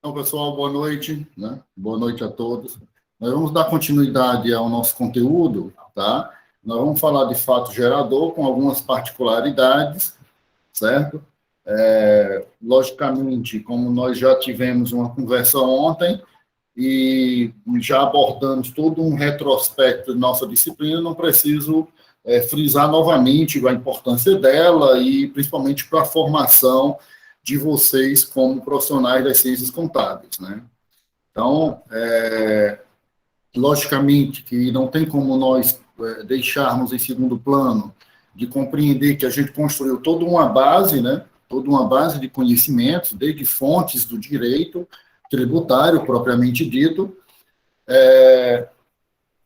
Então, pessoal, boa noite, né? Boa noite a todos. Nós vamos dar continuidade ao nosso conteúdo, tá? Nós vamos falar de fato gerador com algumas particularidades, certo? Logicamente, como nós já tivemos uma conversa ontem e já abordamos todo um retrospecto de nossa disciplina, não preciso frisar novamente a importância dela e principalmente para a formação de vocês como profissionais das ciências contábeis, né? Então, logicamente que não tem como nós deixarmos em segundo plano de compreender que a gente construiu toda uma base, né? Toda uma base de conhecimentos, desde fontes do direito tributário, propriamente dito,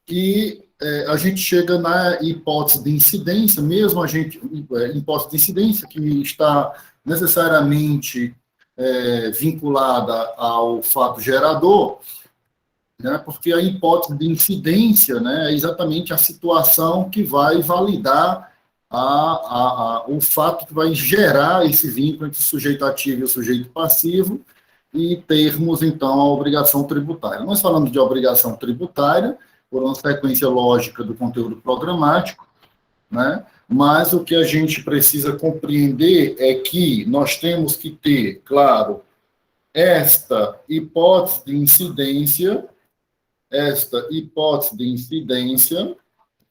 e a gente chega na hipótese de incidência, mesmo a gente, hipótese de incidência que está necessariamente vinculada ao fato gerador, né, porque a hipótese de incidência, né, é exatamente a situação que vai validar o fato que vai gerar esse vínculo entre o sujeito ativo e o sujeito passivo e termos, então, a obrigação tributária. Nós falamos de obrigação tributária por uma sequência lógica do conteúdo programático, né? Mas o que a gente precisa compreender é que nós temos que ter, claro, esta hipótese de incidência,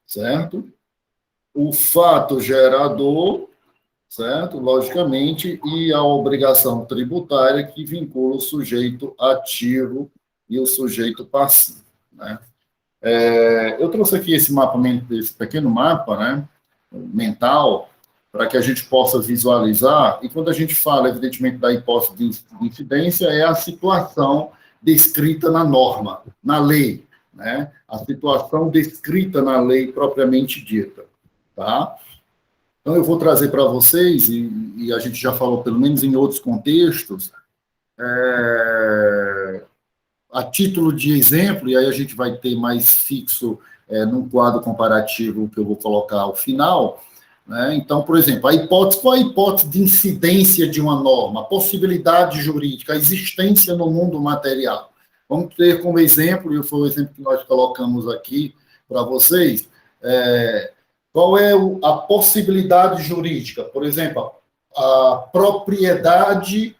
certo? O fato gerador, certo? Logicamente, e a obrigação tributária que vincula o sujeito ativo e o sujeito passivo, né? Eu trouxe aqui esse pequeno mapa, né, mental, para que a gente possa visualizar, e quando a gente fala, evidentemente, da hipótese de incidência, é a situação descrita na norma, na lei, né, a situação descrita na lei propriamente dita, tá? Então, eu vou trazer para vocês, e a gente já falou, pelo menos em outros contextos, a título de exemplo, e aí a gente vai ter mais fixo num quadro comparativo que eu vou colocar ao final, né? Então, por exemplo, qual a hipótese de incidência de uma norma, a possibilidade jurídica, a existência no mundo material? Vamos ter como exemplo, e foi o exemplo que nós colocamos aqui para vocês, qual é a possibilidade jurídica? Por exemplo, a propriedade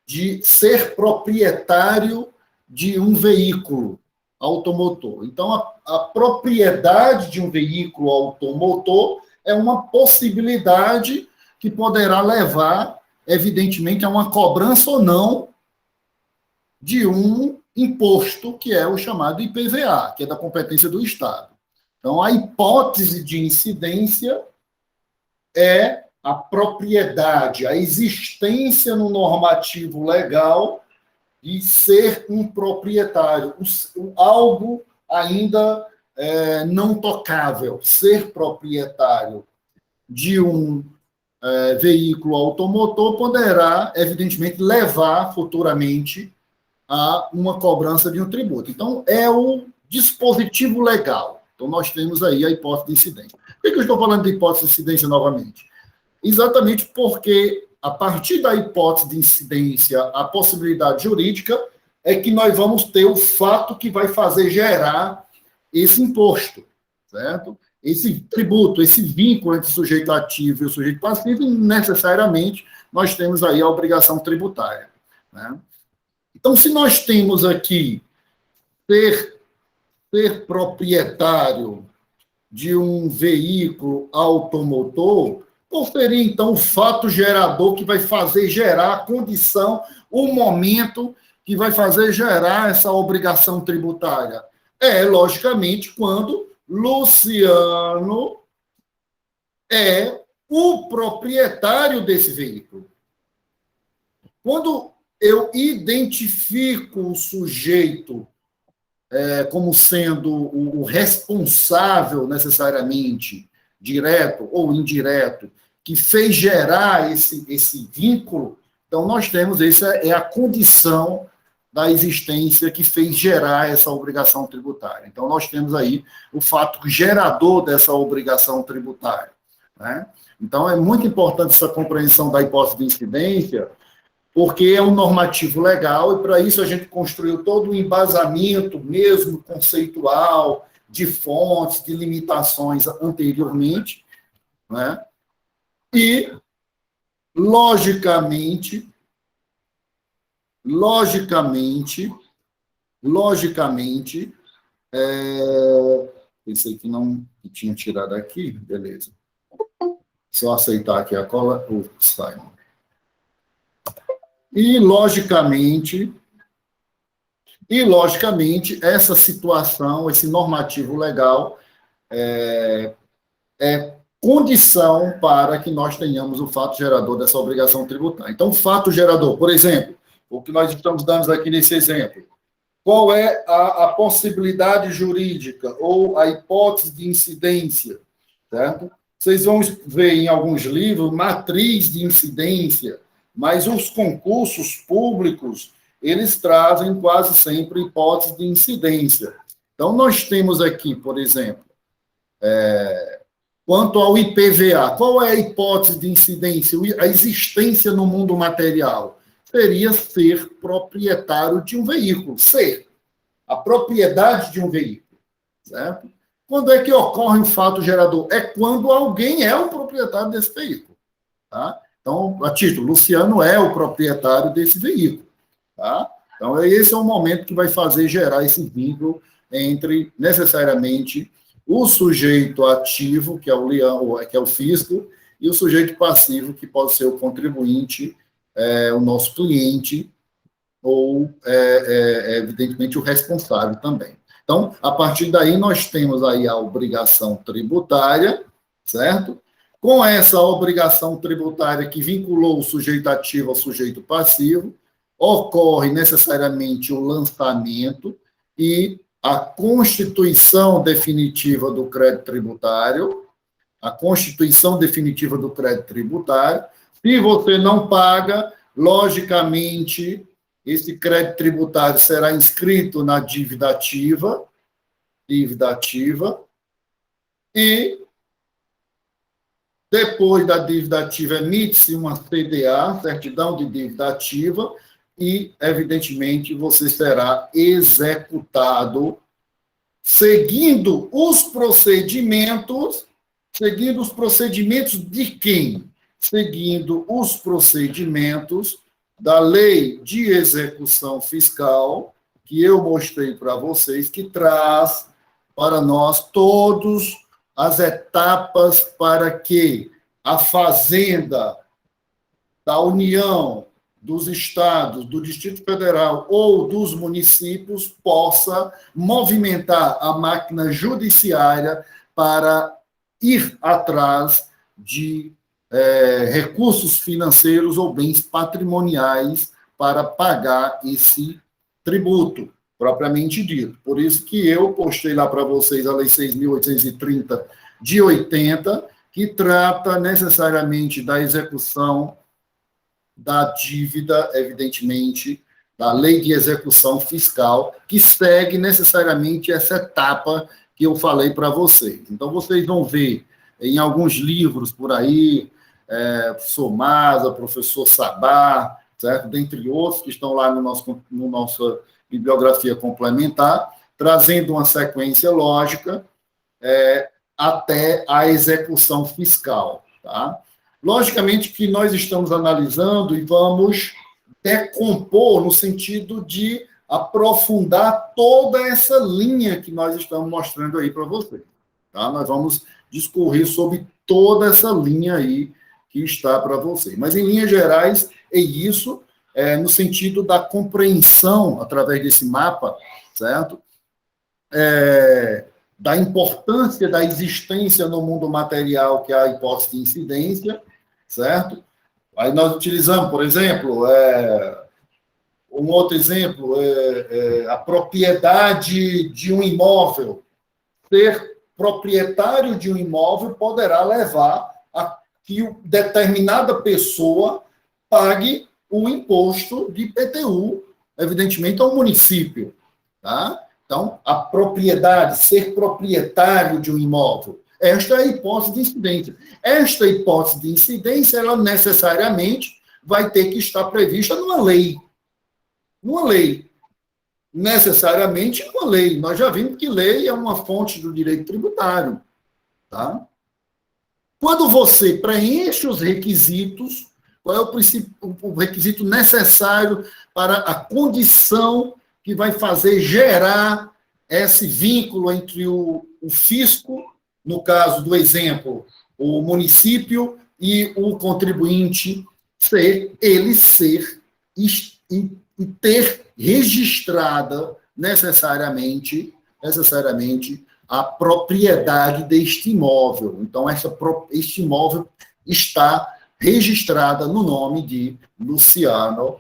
de ser proprietário de um veículo automotor. Então, a propriedade de um veículo automotor é uma possibilidade que poderá levar, evidentemente, a uma cobrança ou não de um imposto, que é o chamado IPVA, que é da competência do Estado. Então, a hipótese de incidência é a propriedade, a existência no normativo legal de ser um proprietário, algo ainda não tocável, ser proprietário de um veículo automotor poderá, evidentemente, levar futuramente a uma cobrança de um tributo. Então, é o dispositivo legal. Então, nós temos aí a hipótese de incidência. Por que eu estou falando de hipótese de incidência novamente? Exatamente porque, a partir da hipótese de incidência, a possibilidade jurídica é que nós vamos ter o fato que vai fazer gerar esse imposto, certo? Esse tributo, esse vínculo entre o sujeito ativo e o sujeito passivo, e necessariamente nós temos aí a obrigação tributária, né? Então, se nós temos aqui ser proprietário de um veículo automotor, qual seria, então, o fato gerador que vai fazer gerar a condição, o momento que vai fazer gerar essa obrigação tributária? Logicamente, quando Luciano é o proprietário desse veículo. Quando eu identifico o sujeito como sendo o responsável, necessariamente, direto ou indireto, que fez gerar esse vínculo, então nós temos, essa é a condição da existência que fez gerar essa obrigação tributária. Então nós temos aí o fato gerador dessa obrigação tributária, né? Então é muito importante essa compreensão da hipótese de incidência, porque é um normativo legal, e para isso a gente construiu todo um embasamento, mesmo conceitual, de fontes, de limitações anteriormente, né? E, logicamente, pensei que não que tinha tirado aqui, beleza. Só aceitar aqui a cola, o Simon. E, logicamente, essa situação, esse normativo legal é condição para que nós tenhamos o fato gerador dessa obrigação tributária. Então, o fato gerador, por exemplo, o que nós estamos dando aqui nesse exemplo, qual é a possibilidade jurídica ou a hipótese de incidência, certo? Vocês vão ver em alguns livros matriz de incidência, mas os concursos públicos, eles trazem quase sempre hipótese de incidência. Então, nós temos aqui, por exemplo, quanto ao IPVA, qual é a hipótese de incidência? A existência no mundo material seria ser proprietário de um veículo, a propriedade de um veículo, certo? Quando é que ocorre o fato gerador? É quando alguém é o proprietário desse veículo, tá? Então, a título, Luciano é o proprietário desse veículo, tá? Então, esse é o momento que vai fazer gerar esse vínculo entre, necessariamente, o sujeito ativo, que é o leão, que é o físico, e o sujeito passivo, que pode ser o contribuinte, o nosso cliente, ou, evidentemente, o responsável também. Então, a partir daí, nós temos aí a obrigação tributária, certo? Com essa obrigação tributária que vinculou o sujeito ativo ao sujeito passivo, ocorre necessariamente o lançamento e a constituição definitiva do crédito tributário, Se você não paga, logicamente, esse crédito tributário será inscrito na dívida ativa, e depois da dívida ativa emite-se uma CDA, certidão de dívida ativa, e, evidentemente, você será executado seguindo os procedimentos de quem? Seguindo os procedimentos da Lei de Execução Fiscal, que eu mostrei para vocês, que traz para nós todas as etapas para que a Fazenda da União, dos estados, do Distrito Federal ou dos municípios possa movimentar a máquina judiciária para ir atrás de recursos financeiros ou bens patrimoniais para pagar esse tributo, propriamente dito. Por isso que eu postei lá para vocês a Lei 6.830 de 80, que trata necessariamente da execução da dívida, evidentemente, da Lei de Execução Fiscal, que segue necessariamente essa etapa que eu falei para vocês. Então, vocês vão ver em alguns livros por aí, professor Maza, professor Sabá, certo? Dentre outros que estão lá no nossa bibliografia complementar, trazendo uma sequência lógica até a execução fiscal, tá? Logicamente que nós estamos analisando e vamos decompor no sentido de aprofundar toda essa linha que nós estamos mostrando aí para vocês, tá? Nós vamos discorrer sobre toda essa linha aí que está para vocês. Mas, em linhas gerais, é isso, no sentido da compreensão, através desse mapa, certo? Da importância da existência no mundo material, que é a hipótese de incidência, certo? Aí nós utilizamos, por exemplo, um outro exemplo, a propriedade de um imóvel. Ser proprietário de um imóvel poderá levar a que determinada pessoa pague o imposto de IPTU, evidentemente, ao município, tá? Então, a propriedade, ser proprietário de um imóvel, esta é a hipótese de incidência. Esta hipótese de incidência, ela necessariamente vai ter que estar prevista numa lei. Numa lei. Necessariamente numa lei. Nós já vimos que lei é uma fonte do direito tributário. Tá? Quando você preenche os requisitos, qual é o requisito necessário para a condição que vai fazer gerar esse vínculo entre o fisco, no caso do exemplo, o município e o contribuinte, ele ser e ter registrada necessariamente a propriedade deste imóvel. Então, este imóvel está registrada no nome de Luciano,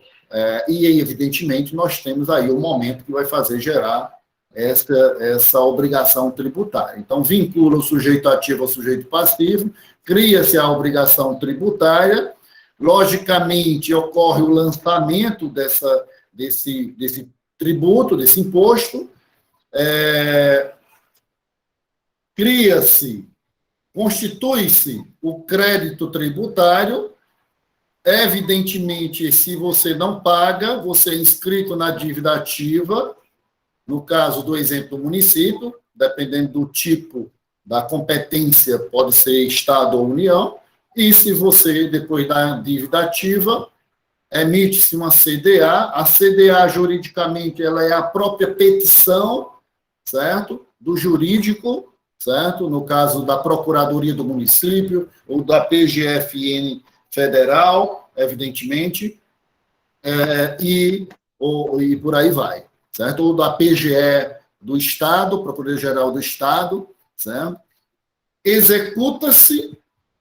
e, evidentemente, nós temos aí o momento que vai fazer gerar essa obrigação tributária. Então, vincula o sujeito ativo ao sujeito passivo, cria-se a obrigação tributária, logicamente, ocorre o lançamento desse tributo, desse imposto, constitui-se o crédito tributário. Evidentemente, se você não paga, você é inscrito na dívida ativa, no caso do exemplo do município, dependendo do tipo da competência, pode ser Estado ou União, e se você, depois da dívida ativa, emite-se uma CDA. A CDA, juridicamente, ela é a própria petição, certo? Do jurídico, certo? No caso da Procuradoria do Município ou da PGFN Federal, evidentemente, e por aí vai, certo? Ou da PGE do Estado, Procuradoria-Geral do Estado, certo? Executa-se,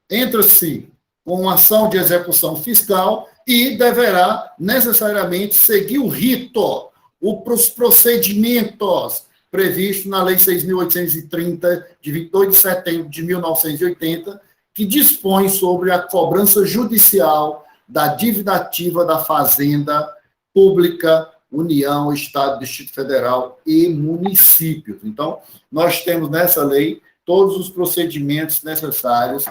entra-se com uma ação de execução fiscal e deverá necessariamente seguir o rito, os procedimentos previstos na Lei 6.830, de 28 de setembro de 1980, que dispõe sobre a cobrança judicial da dívida ativa da Fazenda Pública, União, Estado, Distrito Federal e municípios. Então, nós temos nessa lei todos os procedimentos necessários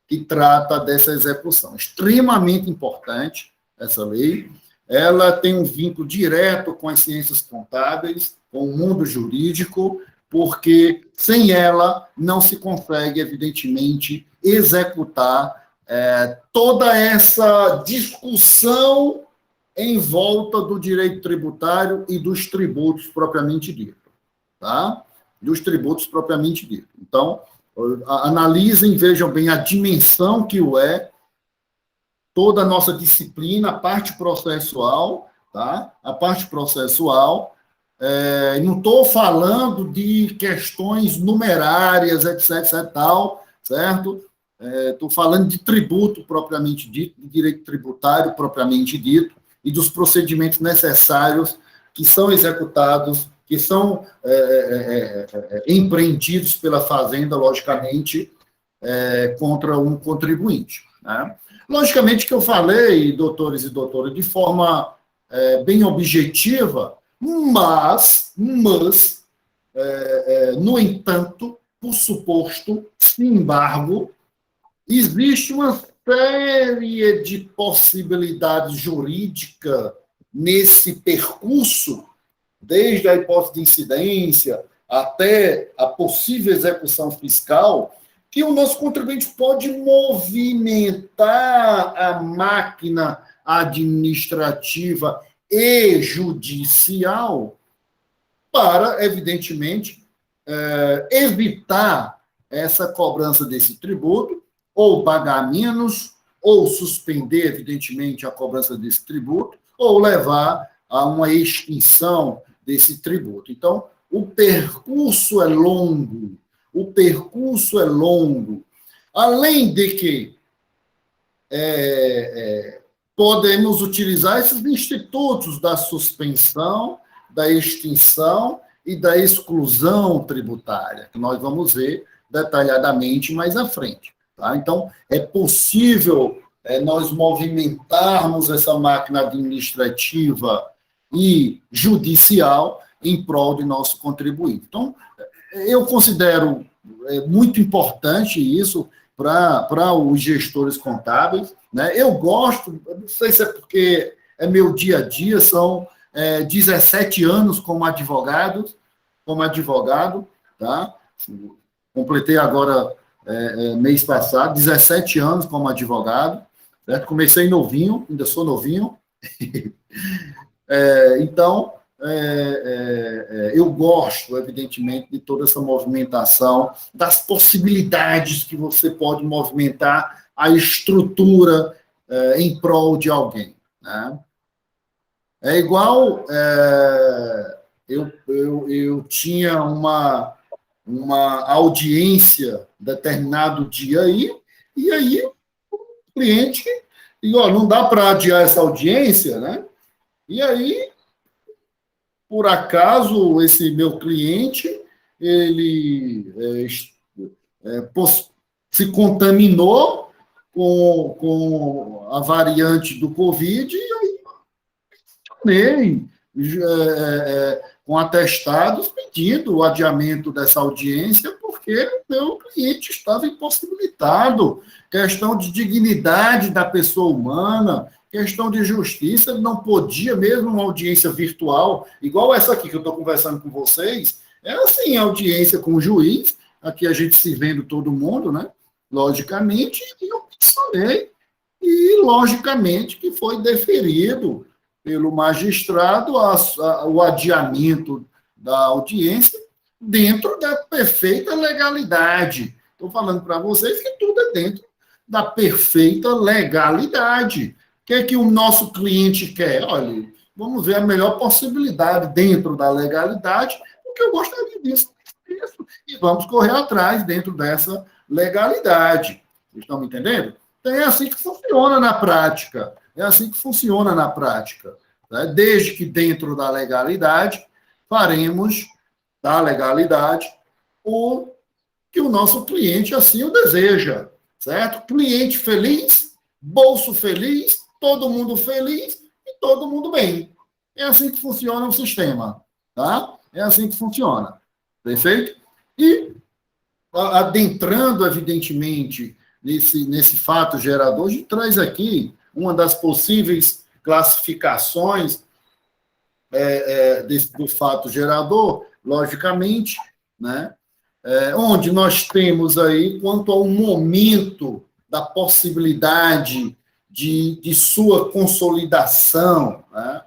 que trata dessa execução. Extremamente importante essa lei. Ela tem um vínculo direto com as ciências contábeis, com o mundo jurídico, porque sem ela não se consegue, evidentemente, executar toda essa discussão em volta do direito tributário e dos tributos propriamente dito, tá? Dos tributos propriamente dito. Então, analisem, vejam bem a dimensão que toda a nossa disciplina, a parte processual, tá? A parte processual, não estou falando de questões numerárias, etc, tal, certo? Estou falando de tributo propriamente dito, de direito tributário propriamente dito, e dos procedimentos necessários que são executados, que são empreendidos pela Fazenda, logicamente, contra um contribuinte, né? Logicamente que eu falei, doutores e doutoras, de forma bem objetiva, mas no entanto, por suposto, sem embargo, existe uma série de possibilidades jurídicas nesse percurso, desde a hipótese de incidência até a possível execução fiscal, que o nosso contribuinte pode movimentar a máquina administrativa e judicial para, evidentemente, evitar essa cobrança desse tributo, ou pagar menos, ou suspender, evidentemente, a cobrança desse tributo, ou levar a uma extinção desse tributo. Então, o percurso é longo, além de que podemos utilizar esses institutos da suspensão, da extinção e da exclusão tributária, que nós vamos ver detalhadamente mais à frente. Tá? Então, é possível nós movimentarmos essa máquina administrativa e judicial em prol de nosso contribuinte. Então, eu considero muito importante isso para os gestores contábeis, né? Eu gosto, não sei se é porque é meu dia a dia, são 17 anos como advogado, tá? Completei agora, mês passado, 17 anos como advogado, certo? Comecei novinho, ainda sou novinho. Então, eu gosto, evidentemente, de toda essa movimentação, das possibilidades que você pode movimentar a estrutura em prol de alguém, né? É igual, eu tinha uma audiência determinado dia aí, e aí o cliente, e, ó, não dá para adiar essa audiência, né? E aí, por acaso, esse meu cliente, ele se contaminou com a variante do Covid, e aí nem com atestados pedindo o adiamento dessa audiência, porque o meu cliente estava impossibilitado. Questão de dignidade da pessoa humana, questão de justiça, ele não podia, mesmo uma audiência virtual, igual essa aqui que eu estou conversando com vocês, é assim, audiência com o juiz, aqui a gente se vendo todo mundo, né? Logicamente, e eu mencionei, e logicamente que foi deferido pelo magistrado o adiamento da audiência dentro da perfeita legalidade. Estou falando para vocês que tudo é dentro da perfeita legalidade. O que é que o nosso cliente quer? Olha, vamos ver a melhor possibilidade dentro da legalidade, porque eu gostaria disso, e vamos correr atrás dentro dessa legalidade. Vocês estão me entendendo? Então, é assim que funciona na prática. É assim que funciona na prática. Né? Desde que dentro da legalidade, faremos da legalidade o que o nosso cliente assim o deseja. Certo? Cliente feliz, bolso feliz, todo mundo feliz e todo mundo bem. É assim que funciona o sistema. Tá? É assim que funciona. Perfeito? E adentrando, evidentemente, nesse fato gerador, a gente traz aqui uma das possíveis classificações do fato gerador, logicamente, né? Onde nós temos aí, quanto ao momento da possibilidade de sua consolidação, né?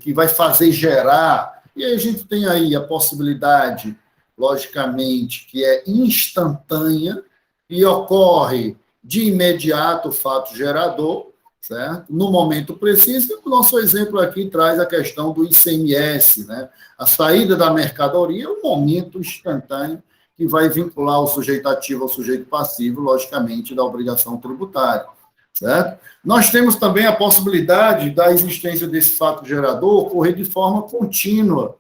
Que vai fazer gerar, e aí a gente tem aí a possibilidade, logicamente, que é instantânea, e ocorre de imediato o fato gerador, certo? No momento preciso, o nosso exemplo aqui traz a questão do ICMS, né? A saída da mercadoria é um momento instantâneo que vai vincular o sujeito ativo ao sujeito passivo, logicamente, da obrigação tributária, certo? Nós temos também a possibilidade da existência desse fato gerador ocorrer de forma contínua,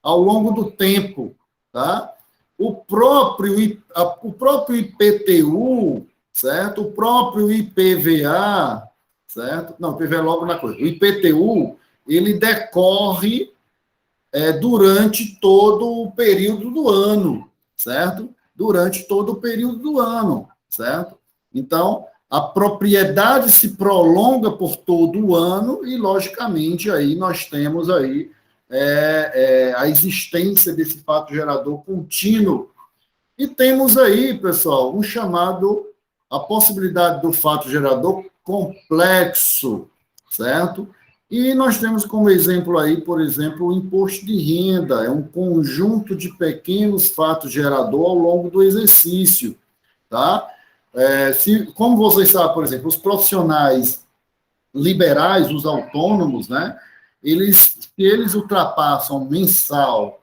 ao longo do tempo, tá? O próprio IPTU, certo? O próprio IPVA, certo? Não, IPVA é logo na coisa. O IPTU, ele decorre durante todo o período do ano, certo? Durante todo o período do ano, certo? Então, a propriedade se prolonga por todo o ano e, logicamente, aí nós temos aí a existência desse fato gerador contínuo. E temos aí, pessoal, a possibilidade do fato gerador complexo, certo? E nós temos como exemplo aí, por exemplo, o imposto de renda, é um conjunto de pequenos fatos gerador ao longo do exercício, tá? Como vocês sabem, por exemplo, os profissionais liberais, os autônomos, né? Se eles ultrapassam mensal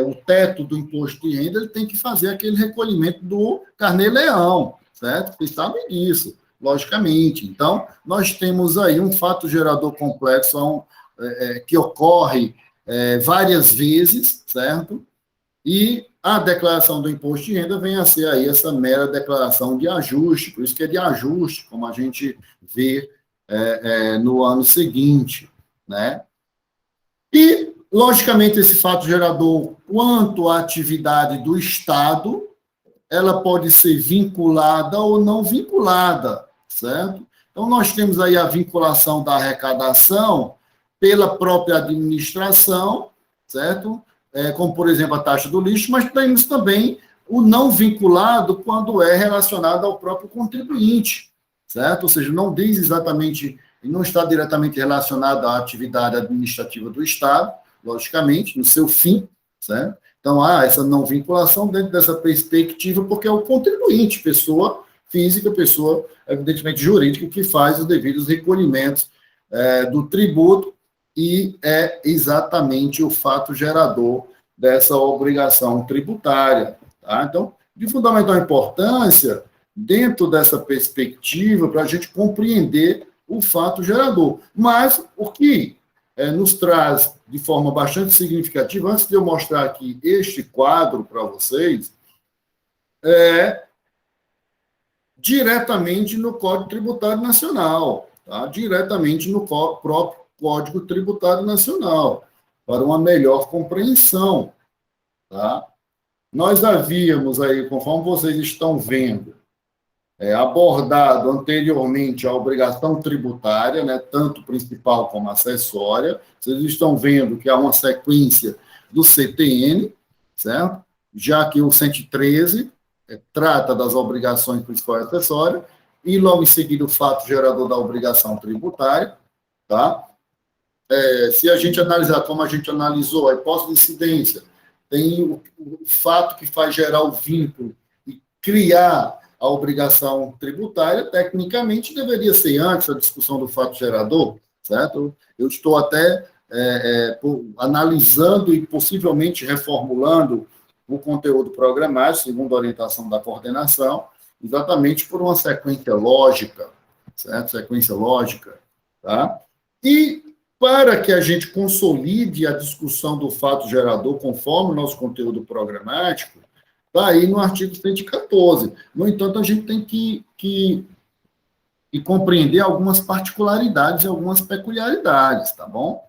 o teto do imposto de renda, ele tem que fazer aquele recolhimento do carnê-leão, certo? Vocês sabem disso, logicamente. Então, nós temos aí um fato gerador complexo que ocorre várias vezes, certo? E a declaração do imposto de renda vem a ser aí essa mera declaração de ajuste, por isso que é de ajuste, como a gente vê no ano seguinte, né? E, logicamente, esse fato gerador, quanto à atividade do Estado, ela pode ser vinculada ou não vinculada, certo? Então, nós temos aí a vinculação da arrecadação pela própria administração, certo? Como, por exemplo, a taxa do lixo, mas temos também o não vinculado quando é relacionado ao próprio contribuinte, certo? Ou seja, não diz exatamente, não está diretamente relacionado à atividade administrativa do Estado, logicamente, no seu fim, certo? Então, há essa não vinculação dentro dessa perspectiva, porque é o contribuinte, pessoa física, pessoa, evidentemente, jurídica, que faz os devidos recolhimentos do tributo, e é exatamente o fato gerador dessa obrigação tributária. Tá? Então, de fundamental importância, dentro dessa perspectiva, para a gente compreender o fato gerador. Mas o que nos traz de forma bastante significativa, antes de eu mostrar aqui este quadro para vocês, é diretamente no Código Tributário Nacional, tá? Diretamente no próprio Código Tributário Nacional, para uma melhor compreensão. Tá? Nós havíamos aí, conforme vocês estão vendo, abordado anteriormente a obrigação tributária, né, tanto principal como acessória. Vocês estão vendo que há uma sequência do CTN, certo? Já que o 113 trata das obrigações principal e acessória, e logo em seguida o fato gerador da obrigação tributária, tá? Se a gente analisar como a gente analisou a hipótese de incidência, tem o fato que faz gerar o vínculo e criar a obrigação tributária, tecnicamente deveria ser antes da discussão do fato gerador, certo? Eu estou até analisando e possivelmente reformulando o conteúdo programático, segundo a orientação da coordenação, exatamente por uma sequência lógica, certo? Sequência lógica, tá? E para que a gente consolide a discussão do fato gerador conforme o nosso conteúdo programático, está aí no artigo 114. No entanto, a gente tem que compreender algumas particularidades e algumas peculiaridades, tá bom?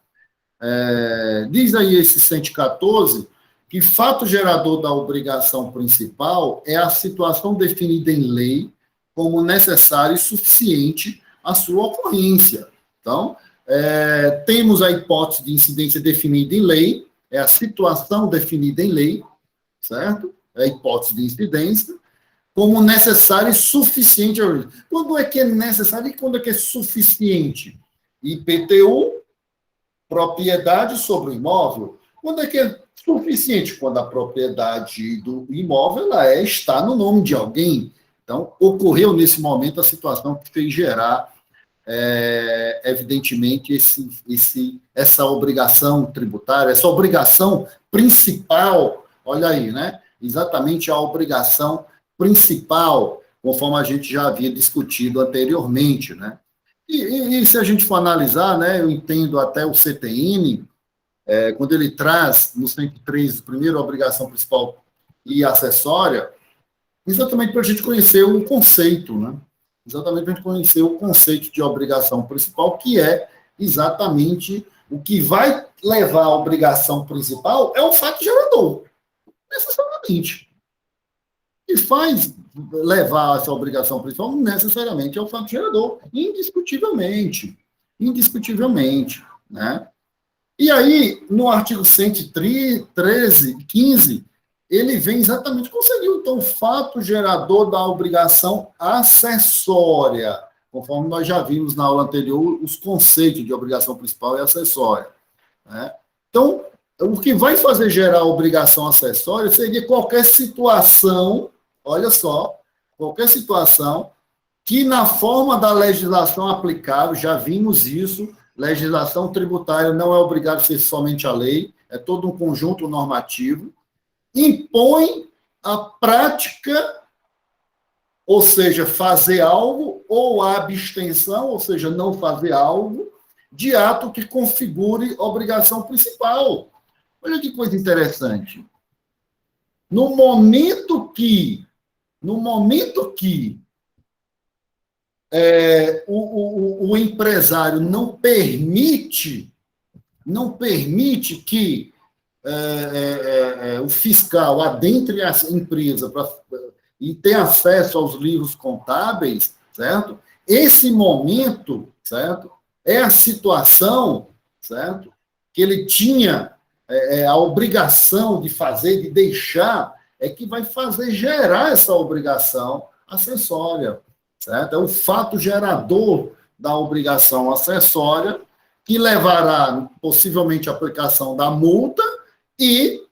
Diz aí esse 114 que fato gerador da obrigação principal é a situação definida em lei como necessária e suficiente à sua ocorrência. Então, temos a hipótese de incidência definida em lei, é a situação definida em lei, certo? É a hipótese de incidência, como necessária e suficiente. Quando é que é necessário e quando é que é suficiente? IPTU, propriedade sobre o imóvel. Quando é que é suficiente? Quando a propriedade do imóvel está no nome de alguém. Então, ocorreu nesse momento a situação que fez gerar evidentemente, essa obrigação tributária, essa obrigação principal, olha aí, né? Exatamente a obrigação principal, conforme a gente já havia discutido anteriormente, né? E se a gente for analisar, né, eu entendo até o CTN, quando ele traz no 103, primeiro, a obrigação principal e acessória, exatamente para a gente conhecer o conceito, né? Exatamente para a gente conhecer o conceito de obrigação principal, que é exatamente o que vai levar a obrigação principal é o fato gerador, necessariamente. O que faz levar essa obrigação principal necessariamente é o fato gerador, indiscutivelmente, né? E aí, no artigo 113, 15, ele vem exatamente conseguiu, então, o fato gerador da obrigação acessória, conforme nós já vimos na aula anterior, os conceitos de obrigação principal e acessória. Né? Então, o que vai fazer gerar a obrigação acessória seria qualquer situação, olha só, qualquer situação que, na forma da legislação aplicável, já vimos isso, legislação tributária não é obrigada a ser somente a lei, é todo um conjunto normativo, impõe a prática, ou seja, fazer algo, ou a abstenção, ou seja, não fazer algo, de ato que configure obrigação principal. Olha que coisa interessante. No momento que o empresário não permite que o fiscal adentre a empresa e tenha acesso aos livros contábeis, certo? esse momento, certo? É a situação, certo? Que ele tinha a obrigação de fazer, de deixar, é que vai fazer gerar essa obrigação acessória, certo? É o fato gerador da obrigação acessória que levará, possivelmente, à aplicação da multa e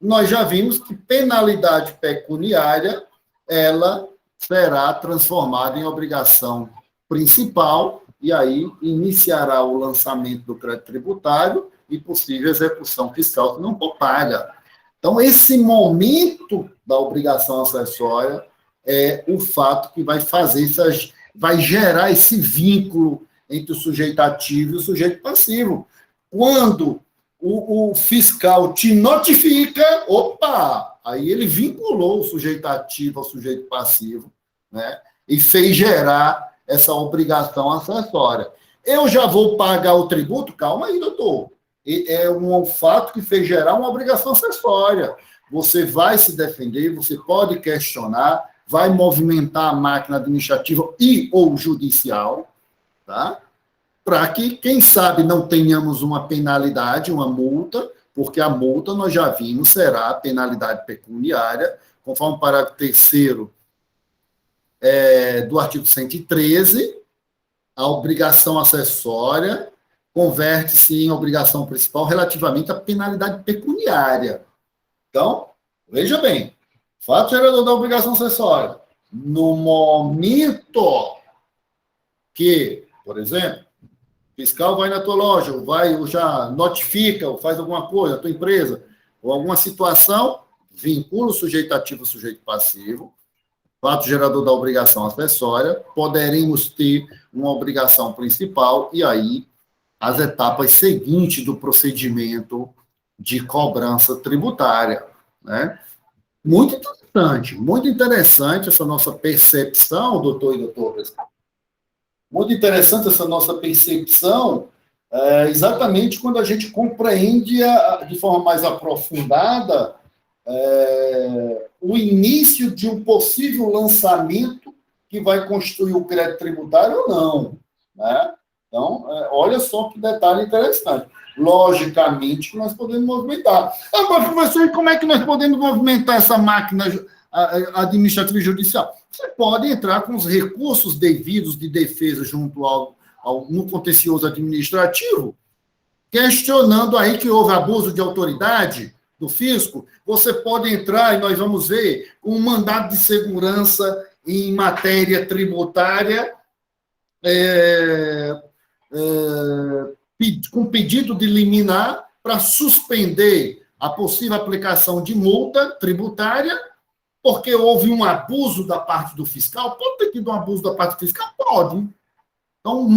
nós já vimos que penalidade pecuniária, ela será transformada em obrigação principal e aí iniciará o lançamento do crédito tributário e possível execução fiscal que não for paga. Então, esse momento da obrigação acessória é o fato que vai fazer, vai gerar esse vínculo entre o sujeito ativo e o sujeito passivo. Quando o fiscal te notifica, opa, aí ele vinculou o sujeito ativo ao sujeito passivo, né? E fez gerar essa obrigação acessória. Eu já vou pagar o tributo? Calma aí, doutor. É um fato que fez gerar uma obrigação acessória. Você vai se defender, você pode questionar, vai movimentar a máquina administrativa e ou judicial, tá? Para que, quem sabe, não tenhamos uma penalidade, uma multa, porque a multa, nós já vimos, será a penalidade pecuniária, conforme o parágrafo 3º do artigo 113, a obrigação acessória converte-se em obrigação principal relativamente à penalidade pecuniária. Então, veja bem, fato gerador da obrigação acessória, no momento que, por exemplo, o fiscal vai na tua loja, ou já notifica, ou faz alguma coisa, a tua empresa, ou alguma situação, vincula o sujeito ativo ao sujeito passivo, fato gerador da obrigação acessória, poderemos ter uma obrigação principal, e aí as etapas seguintes do procedimento de cobrança tributária, né? Muito interessante essa nossa percepção, doutor e doutoras. Muito interessante essa nossa percepção, exatamente quando a gente compreende de forma mais aprofundada o início de um possível lançamento que vai constituir o crédito tributário ou não, né? Então, olha só que detalhe interessante. Logicamente que nós podemos movimentar. Agora, professor, como é que nós podemos movimentar essa máquina administrativa e judicial? Você pode entrar com os recursos devidos de defesa junto no contencioso administrativo, questionando aí que houve abuso de autoridade do fisco. Você pode entrar, e nós vamos ver, com um mandado de segurança em matéria tributária, com pedido de liminar para suspender a possível aplicação de multa tributária, porque houve um abuso da parte do fiscal. Pode ter tido um abuso da parte do fiscal? Pode. Então,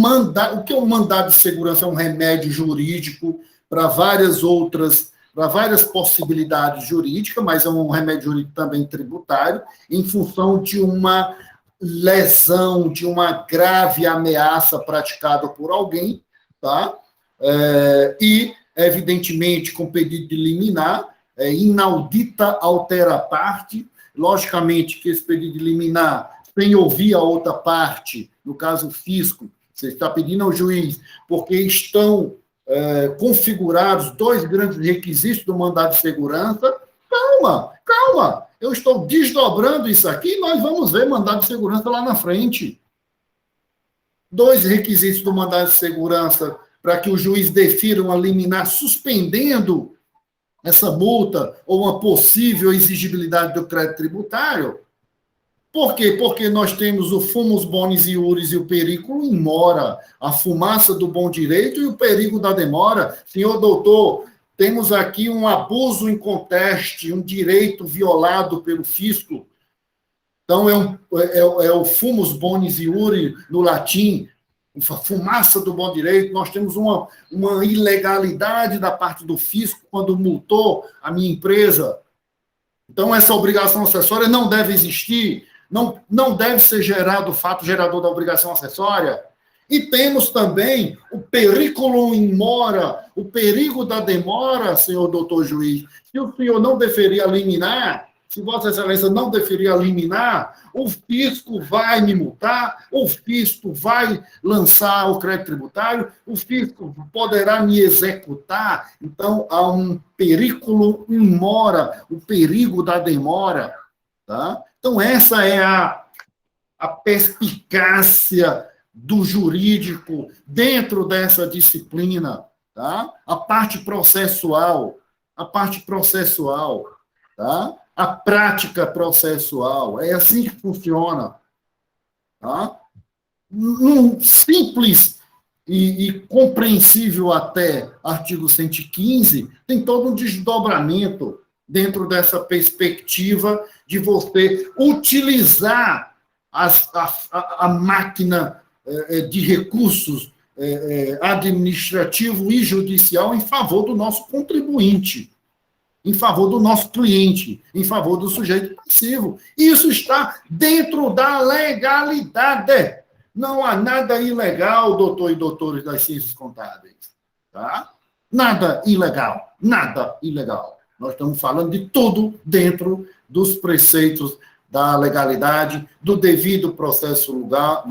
o que é um mandado de segurança? É um remédio jurídico para várias possibilidades jurídicas, mas é um remédio jurídico também tributário, em função de uma lesão, de uma grave ameaça praticada por alguém, tá? E, evidentemente, com pedido de liminar, inaudita altera parte. Logicamente que esse pedido de liminar, sem ouvir a outra parte, no caso o fisco, você está pedindo ao juiz, porque estão configurados dois grandes requisitos do mandado de segurança. Calma, eu estou desdobrando isso aqui e nós vamos ver mandado de segurança lá na frente. Dois requisitos do mandado de segurança para que o juiz defira uma liminar suspendendo essa multa ou uma possível exigibilidade do crédito tributário. Por quê? Porque nós temos o fumus bonis iuris e o periculum in mora, a fumaça do bom direito e o perigo da demora. Senhor doutor, temos aqui um abuso em conteste, um direito violado pelo fisco. Então, é o fumus bonis iuris, no latim, a fumaça do bom direito. Nós temos uma ilegalidade da parte do fisco quando multou a minha empresa. Então, essa obrigação acessória não deve existir, não deve ser gerado o fato gerador da obrigação acessória. E temos também o periculum in mora, o perigo da demora, senhor doutor juiz. Se o senhor não deferir liminar, se Vossa Excelência não deferir a liminar, o fisco vai me multar, o fisco vai lançar o crédito tributário, o fisco poderá me executar. Então, há um perigo in mora, o perigo da demora. Tá? Então, essa é a perspicácia do jurídico dentro dessa disciplina. Tá? A parte processual, tá? A prática processual, é assim que funciona. Tá? Um simples e compreensível até artigo 115 tem todo um desdobramento dentro dessa perspectiva de você utilizar a máquina de recursos administrativo e judicial em favor do nosso contribuinte, em favor do nosso cliente, em favor do sujeito passivo. Isso está dentro da legalidade. Não há nada ilegal, doutor e doutores das ciências contábeis. Tá? Nada ilegal, nada ilegal. Nós estamos falando de tudo dentro dos preceitos da legalidade, do devido processo legal,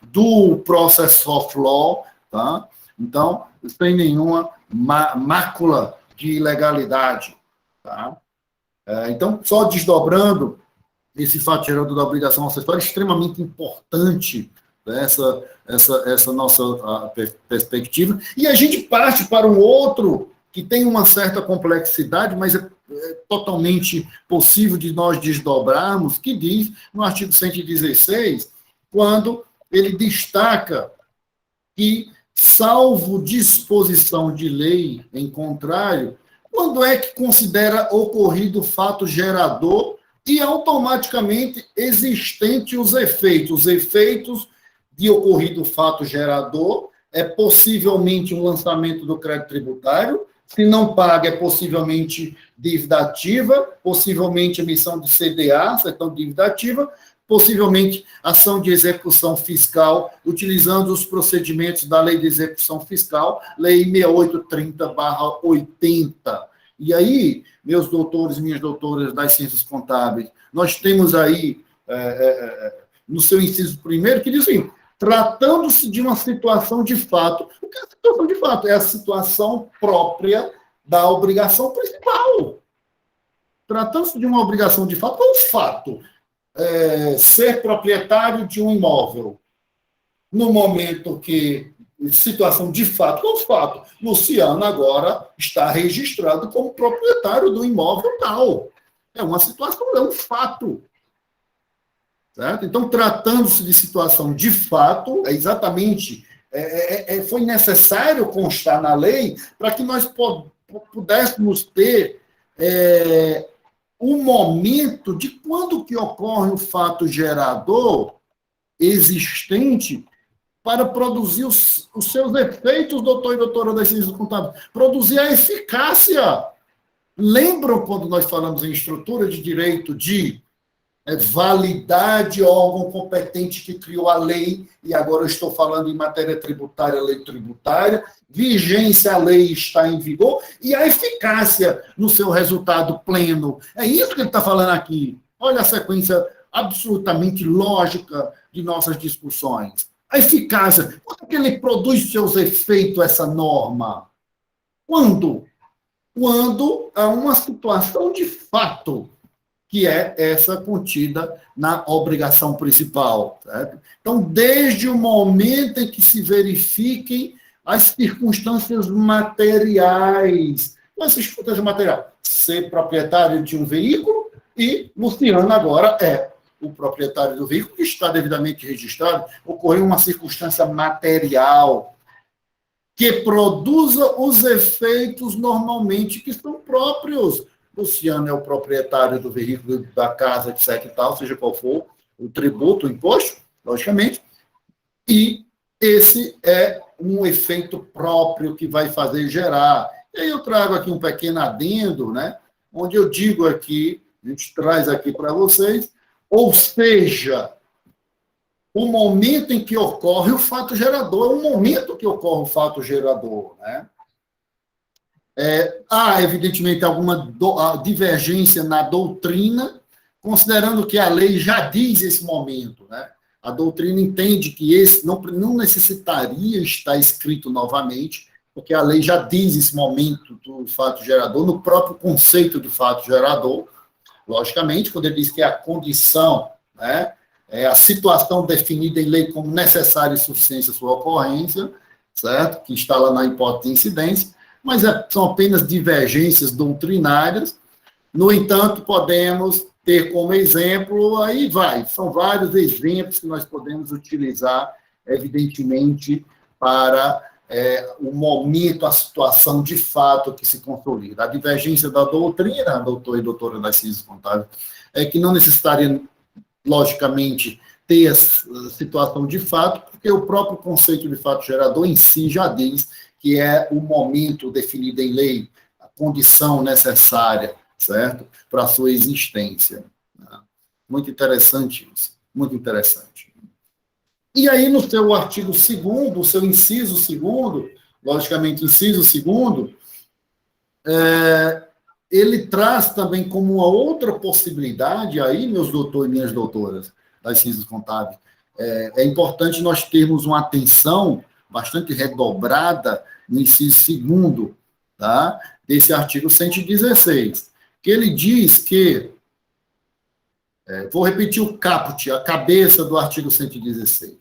do process of law, tá? Então, sem nenhuma mácula de ilegalidade, tá? Então, só desdobrando esse fato gerador da obrigação acessória, extremamente importante, né, essa nossa perspectiva, e a gente parte para um outro que tem uma certa complexidade, mas é totalmente possível de nós desdobrarmos, que diz, no artigo 116, quando ele destaca que, salvo disposição de lei em contrário, quando é que considera ocorrido o fato gerador e automaticamente existente os efeitos. Os efeitos de ocorrido fato gerador é possivelmente um lançamento do crédito tributário, se não paga, é possivelmente dívida ativa, possivelmente emissão de CDA, então dívida ativa, possivelmente ação de execução fiscal, utilizando os procedimentos da Lei de Execução Fiscal, Lei 6830/80. E aí, meus doutores e minhas doutoras das ciências contábeis, nós temos aí, no seu inciso primeiro, que diz assim, tratando-se de uma situação de fato. O que é a situação de fato? É a situação própria da obrigação principal. Tratando-se de uma obrigação de fato, qual é o fato? Ser proprietário de um imóvel. No momento que, situação de fato, qual é o fato? Luciano agora está registrado como proprietário do imóvel tal. É uma situação, é um fato. Certo? Então, tratando-se de situação de fato, exatamente, foi necessário constar na lei para que nós pudéssemos ter um momento de quando que ocorre o fato gerador existente para produzir os seus efeitos, doutor e doutora das ciências contábeis, produzir a eficácia. Lembram quando nós falamos em estrutura de direito de validade, órgão competente que criou a lei, e agora eu estou falando em matéria tributária, lei tributária, vigência, a lei está em vigor, e a eficácia no seu resultado pleno. É isso que ele está falando aqui. Olha a sequência absolutamente lógica de nossas discussões. A eficácia, quando que ele produz seus efeitos, essa norma? Quando? Quando há uma situação de fato, que é essa contida na obrigação principal. Certo? Então, desde o momento em que se verifiquem as circunstâncias materiais. Quais circunstâncias materiais? Ser proprietário de um veículo e Luciano agora é o proprietário do veículo, que está devidamente registrado, ocorreu uma circunstância material que produza os efeitos normalmente que são próprios. Luciano é o proprietário do veículo, da casa, etc. e tal, seja qual for o tributo, o imposto, logicamente, e esse é um efeito próprio que vai fazer gerar. E aí eu trago aqui um pequeno adendo, né, onde eu digo aqui, a gente traz aqui para vocês, ou seja, o momento em que ocorre o fato gerador, é o momento que ocorre o fato gerador, né? Há, evidentemente, alguma divergência na doutrina, considerando que a lei já diz esse momento, né? A doutrina entende que esse não necessitaria estar escrito novamente, porque a lei já diz esse momento do fato gerador, no próprio conceito do fato gerador, logicamente, quando ele diz que é a condição, né, é a situação definida em lei como necessária e suficiente a sua ocorrência, certo? Que está lá na hipótese de incidência, mas são apenas divergências doutrinárias. No entanto, podemos ter como exemplo, são vários exemplos que nós podemos utilizar, evidentemente, para o momento, a situação de fato que se consolida. A divergência da doutrina, doutor e doutora das ciências contábeis, é que não necessitaria, logicamente, ter a situação de fato, porque o próprio conceito de fato gerador em si já diz que é o momento definido em lei, a condição necessária, certo? Para a sua existência. Muito interessante isso, muito interessante. E aí, no seu artigo 2º, o seu inciso 2º, logicamente, inciso 2º, ele traz também como uma outra possibilidade, aí, meus doutores e minhas doutoras das ciências contábeis, é importante nós termos uma atenção bastante redobrada no inciso 2º, tá? Desse artigo 116, que ele diz que, vou repetir o caput, a cabeça do artigo 116,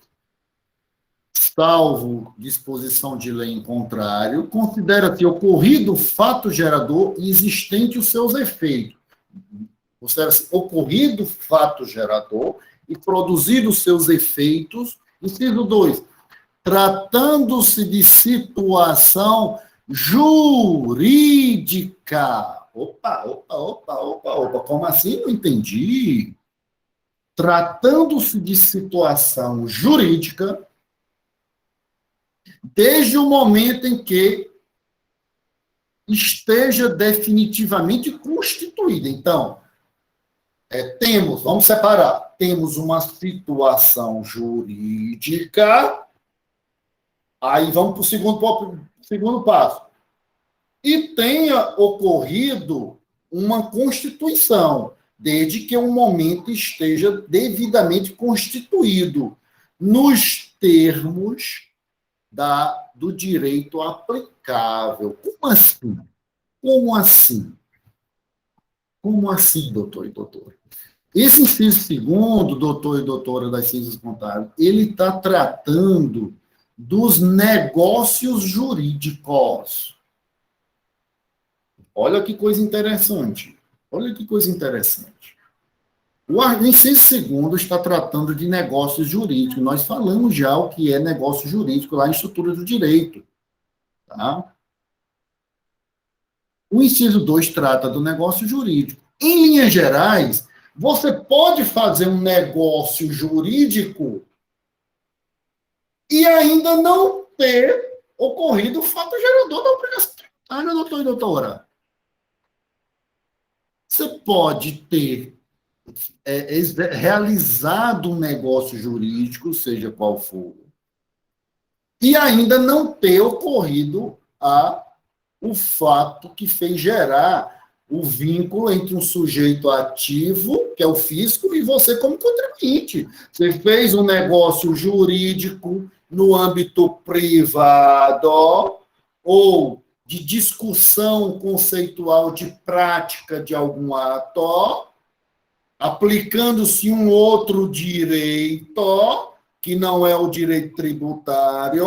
salvo disposição de lei em contrário, considera-se ocorrido o fato gerador e existente os seus efeitos. Considera-se ocorrido o fato gerador e produzido os seus efeitos. Inciso 2, tratando-se de situação jurídica. Opa, como assim? Não entendi. Tratando-se de situação jurídica, desde o momento em que esteja definitivamente constituída. Então, vamos separar, temos uma situação jurídica, aí vamos para o segundo passo. E tenha ocorrido uma constituição, desde que o momento esteja devidamente constituído, nos termos do direito aplicável. Como assim? Como assim? Como assim, doutor e doutora? Esse inciso 2º, doutor e doutora das ciências contábeis, ele está tratando dos negócios jurídicos. Olha que coisa interessante. Olha que coisa interessante. O inciso 2º está tratando de negócios jurídicos. Nós falamos já o que é negócio jurídico lá em estrutura do direito. Tá? O inciso 2 trata do negócio jurídico. Em linhas gerais, você pode fazer um negócio jurídico e ainda não ter ocorrido o fato gerador da obrigação tributária, doutor e doutora. Você pode ter realizado um negócio jurídico, seja qual for, e ainda não ter ocorrido o fato que fez gerar o vínculo entre um sujeito ativo, que é o fisco, e você como contribuinte. Você fez um negócio jurídico no âmbito privado ou de discussão conceitual de prática de algum ato, aplicando-se um outro direito, que não é o direito tributário,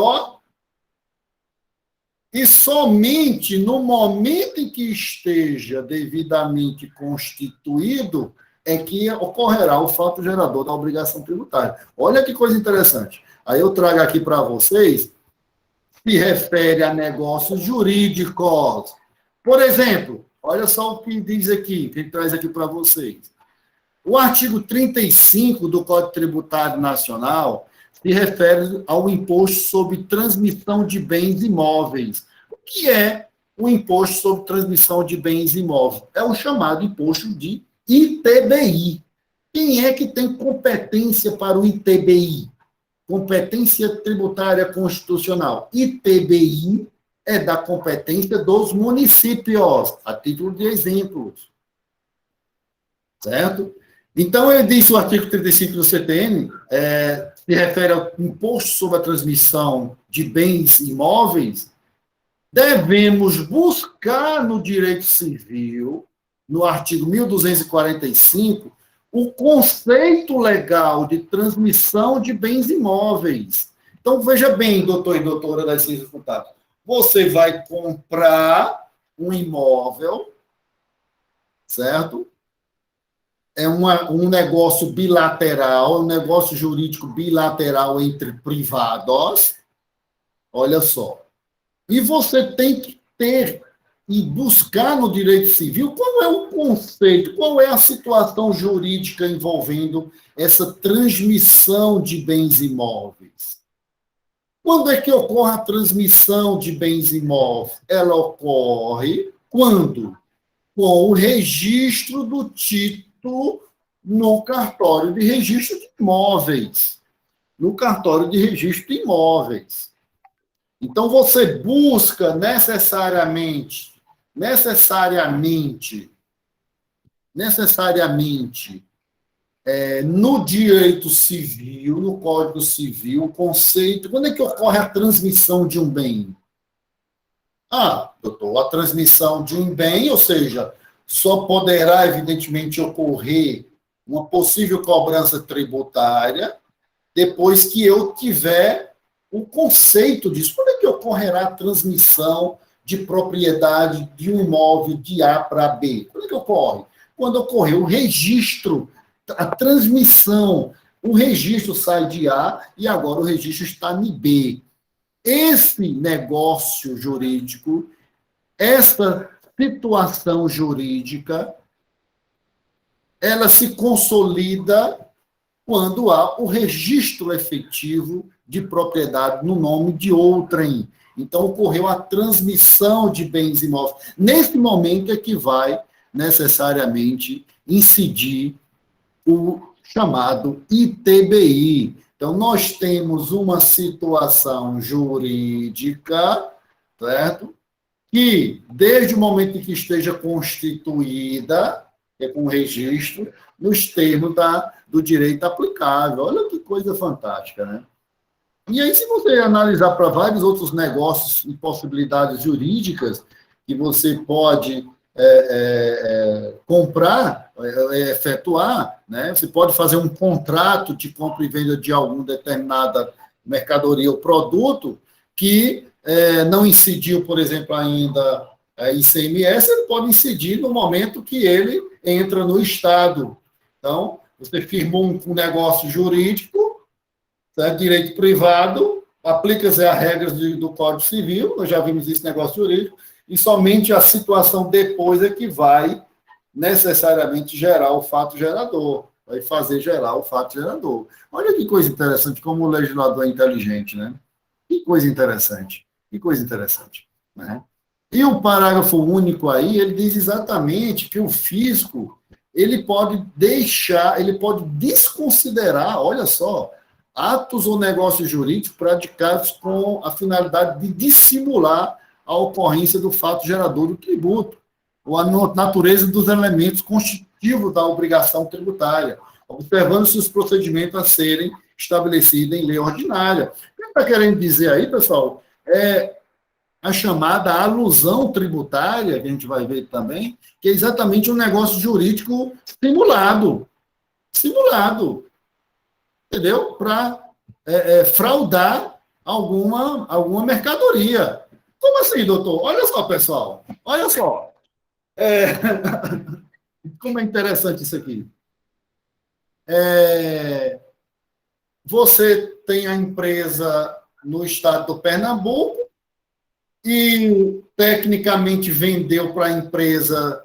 e somente no momento em que esteja devidamente constituído é que ocorrerá o fato gerador da obrigação tributária. Olha que coisa interessante. Aí eu trago aqui para vocês, se refere a negócios jurídicos. Por exemplo, olha só o que diz aqui, que ele traz aqui para vocês. O artigo 35 do Código Tributário Nacional se refere ao imposto sobre transmissão de bens imóveis. O que é o imposto sobre transmissão de bens imóveis? É o chamado imposto de ITBI. Quem é que tem competência para o ITBI? Competência Tributária Constitucional. ITBI é da competência dos municípios, a título de exemplos. Certo? Então, ele diz o artigo 35 do CTN, se refere ao imposto sobre a transmissão de bens imóveis, devemos buscar no direito civil, no artigo 1245, o conceito legal de transmissão de bens imóveis. Então, veja bem, doutor e doutora das ciências contábeis, você vai comprar um imóvel, certo? É um negócio bilateral, um negócio jurídico bilateral entre privados, olha só. E você tem que ter e buscar no direito civil qual é o conceito, qual é a situação jurídica envolvendo essa transmissão de bens imóveis. Quando é que ocorre a transmissão de bens imóveis? Ela ocorre quando? Com o registro do título no cartório de registro de imóveis. No cartório de registro de imóveis. Então, você busca necessariamente, no direito civil, no Código Civil, o conceito, quando é que ocorre a transmissão de um bem? Doutor, a transmissão de um bem, ou seja, só poderá, evidentemente, ocorrer uma possível cobrança tributária depois que eu tiver o conceito disso. Quando é que ocorrerá a transmissão de propriedade de um imóvel de A para B? Quando é que ocorre? Quando ocorrer o registro, a transmissão, o registro sai de A e agora o registro está em B. Esse negócio jurídico, essa situação jurídica, ela se consolida quando há o registro efetivo de propriedade no nome de outrem. Então, ocorreu a transmissão de bens imóveis. Nesse momento é que vai necessariamente incidir o chamado ITBI. Então, nós temos uma situação jurídica, certo? Que, desde o momento em que esteja constituída, com registro, nos termos do direito aplicável. Olha que coisa fantástica, né? E aí, se você analisar para vários outros negócios e possibilidades jurídicas que você pode comprar, efetuar, né? Você pode fazer um contrato de compra e venda de alguma determinada mercadoria ou produto que não incidiu, por exemplo, ainda ICMS, ele pode incidir no momento que ele entra no Estado. Então, você firmou um negócio jurídico, certo? Direito privado, aplica-se as regras do Código Civil, nós já vimos esse negócio jurídico, e somente a situação depois é que vai necessariamente gerar o fato gerador, vai fazer gerar o fato gerador. Olha que coisa interessante, como o legislador é inteligente, né? Que coisa interessante, né? E o parágrafo único aí, ele diz exatamente que o fisco, ele pode desconsiderar, olha só, atos ou negócios jurídicos praticados com a finalidade de dissimular a ocorrência do fato gerador do tributo, ou a natureza dos elementos constitutivos da obrigação tributária, observando-se os procedimentos a serem estabelecidos em lei ordinária. O que está querendo dizer aí, pessoal, a chamada alusão tributária, que a gente vai ver também, que é exatamente um negócio jurídico simulado, entendeu? Para fraudar alguma mercadoria. Como assim, doutor? Olha só, pessoal, olha só. Como é interessante isso aqui. Você tem a empresa no estado do Pernambuco, e tecnicamente vendeu para a empresa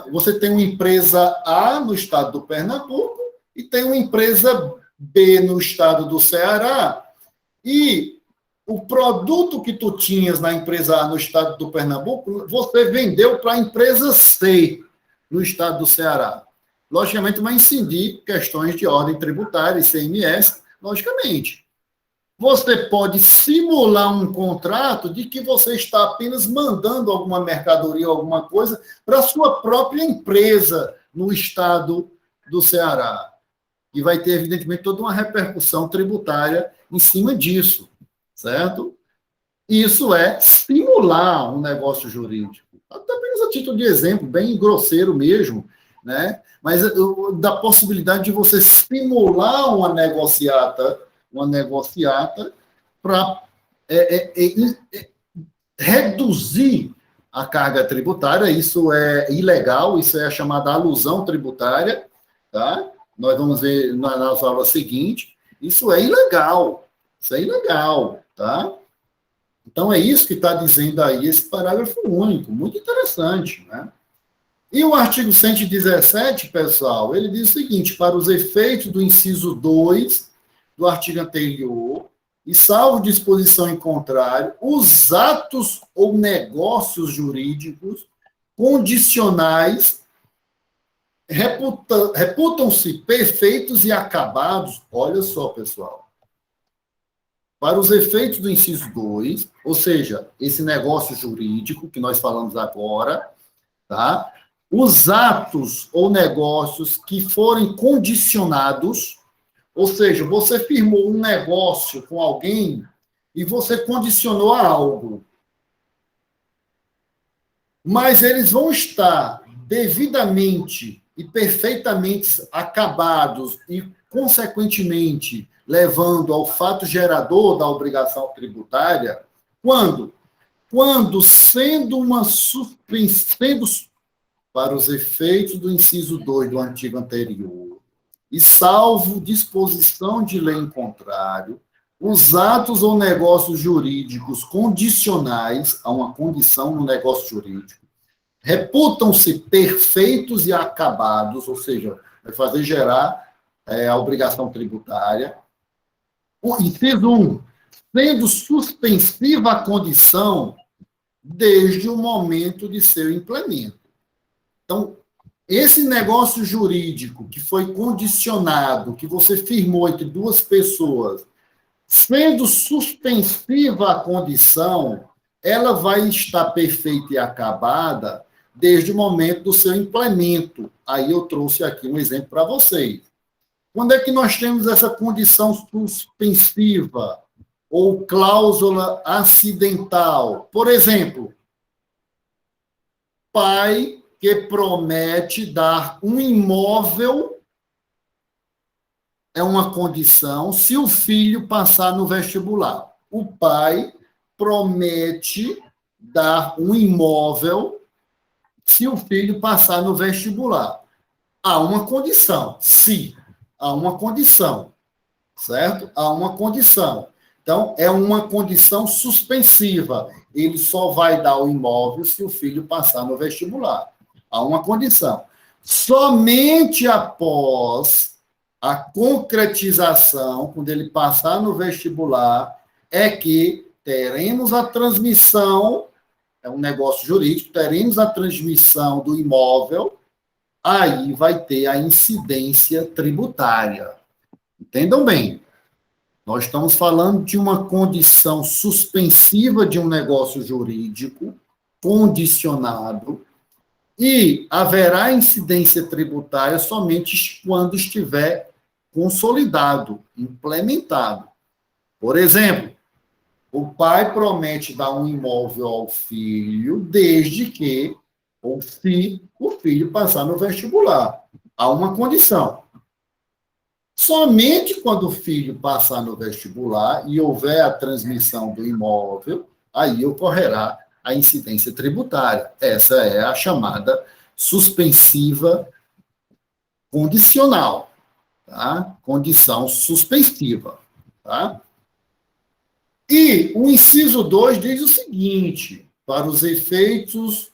você tem uma empresa A no estado do Pernambuco e tem uma empresa B no estado do Ceará, e o produto que tu tinhas na empresa A no estado do Pernambuco, você vendeu para a empresa C no estado do Ceará. Logicamente, vai incidir questões de ordem tributária, ICMS, logicamente. Você pode simular um contrato de que você está apenas mandando alguma mercadoria, alguma coisa, para a sua própria empresa no estado do Ceará. E vai ter, evidentemente, toda uma repercussão tributária em cima disso, certo? Isso é simular um negócio jurídico. Apenas a título de exemplo, bem grosseiro mesmo, né? Mas da possibilidade de você simular uma negociata para reduzir a carga tributária. Isso é ilegal, isso é a chamada alusão tributária, tá? Nós vamos ver nas aulas seguintes. Isso é ilegal, tá? Então, é isso que está dizendo aí esse parágrafo único, muito interessante, né? E o artigo 117, pessoal, ele diz o seguinte: para os efeitos do inciso 2 do artigo anterior, e salvo disposição em contrário, os atos ou negócios jurídicos condicionais reputam-se perfeitos e acabados. Olha só, pessoal. Para os efeitos do inciso 2, ou seja, esse negócio jurídico que nós falamos agora, tá? Os atos ou negócios que forem condicionados, ou seja, você firmou um negócio com alguém e você condicionou a algo, mas eles vão estar devidamente e perfeitamente acabados e, consequentemente, levando ao fato gerador da obrigação tributária, quando? Quando, sendo para os efeitos do inciso 2 do artigo anterior, e salvo disposição de lei em contrário, os atos ou negócios jurídicos condicionais a uma condição no negócio jurídico reputam-se perfeitos e acabados, ou seja, vai fazer gerar a obrigação tributária. O inciso 1, sendo suspensiva a condição desde o momento de seu implemento. Então, esse negócio jurídico que foi condicionado, que você firmou entre duas pessoas, sendo suspensiva a condição, ela vai estar perfeita e acabada desde o momento do seu implemento. Aí eu trouxe aqui um exemplo para vocês. Quando é que nós temos essa condição suspensiva ou cláusula acidental? Por exemplo, pai que promete dar um imóvel é uma condição se o filho passar no vestibular. O pai promete dar um imóvel se o filho passar no vestibular. Há uma condição, sim, há uma condição, certo? Há uma condição. Então, é uma condição suspensiva. Ele só vai dar o imóvel se o filho passar no vestibular. Há uma condição. Somente após a concretização, quando ele passar no vestibular, é que teremos a transmissão, é um negócio jurídico, teremos a transmissão do imóvel, aí vai ter a incidência tributária. Entendam bem, nós estamos falando de uma condição suspensiva de um negócio jurídico, condicionado, e haverá incidência tributária somente quando estiver consolidado, implementado. Por exemplo, o pai promete dar um imóvel ao filho desde que, ou se o filho passar no vestibular. Há uma condição. Somente quando o filho passar no vestibular e houver a transmissão do imóvel, aí ocorrerá a incidência tributária. Essa é a chamada suspensiva condicional, tá? Condição suspensiva, tá? E o inciso 2 diz o seguinte: para os efeitos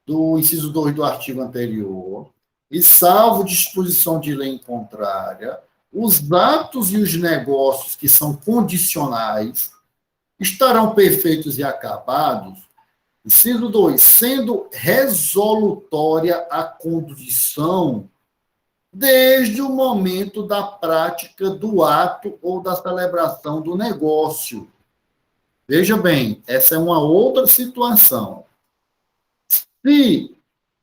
do inciso 2 do artigo anterior, e salvo disposição de lei em contrária, os atos e os negócios que são condicionais estarão perfeitos e acabados. Inciso 2, sendo resolutória a condição desde o momento da prática do ato ou da celebração do negócio. Veja bem, essa é uma outra situação. Se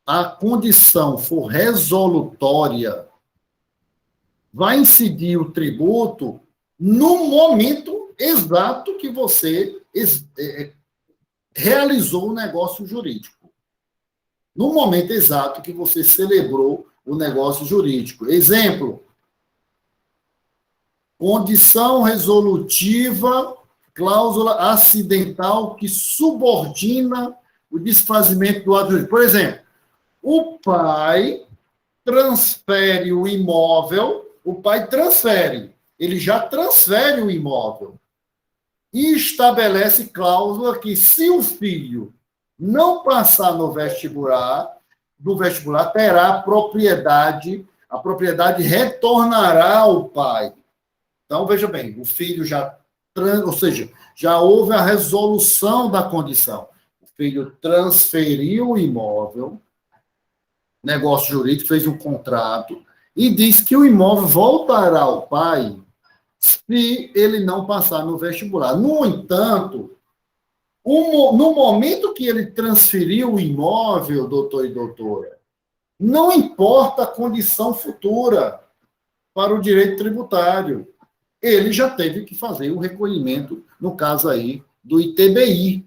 a condição for resolutória, vai incidir o tributo no momento exato que você realizou o negócio jurídico. No momento exato que você celebrou o negócio jurídico. Exemplo, condição resolutiva, cláusula acidental que subordina o desfazimento do ato jurídico. Por exemplo, o pai transfere o imóvel, ele já transfere o imóvel e estabelece cláusula que se o filho não passar no vestibular, terá a propriedade retornará ao pai. Então, veja bem, o filho já houve a resolução da condição. O filho transferiu o imóvel, negócio jurídico, fez um contrato, e diz que o imóvel voltará ao pai se ele não passar no vestibular. No entanto, no momento que ele transferiu o imóvel, doutor e doutora, não importa a condição futura para o direito tributário. Ele já teve que fazer o recolhimento, no caso aí, do ITBI.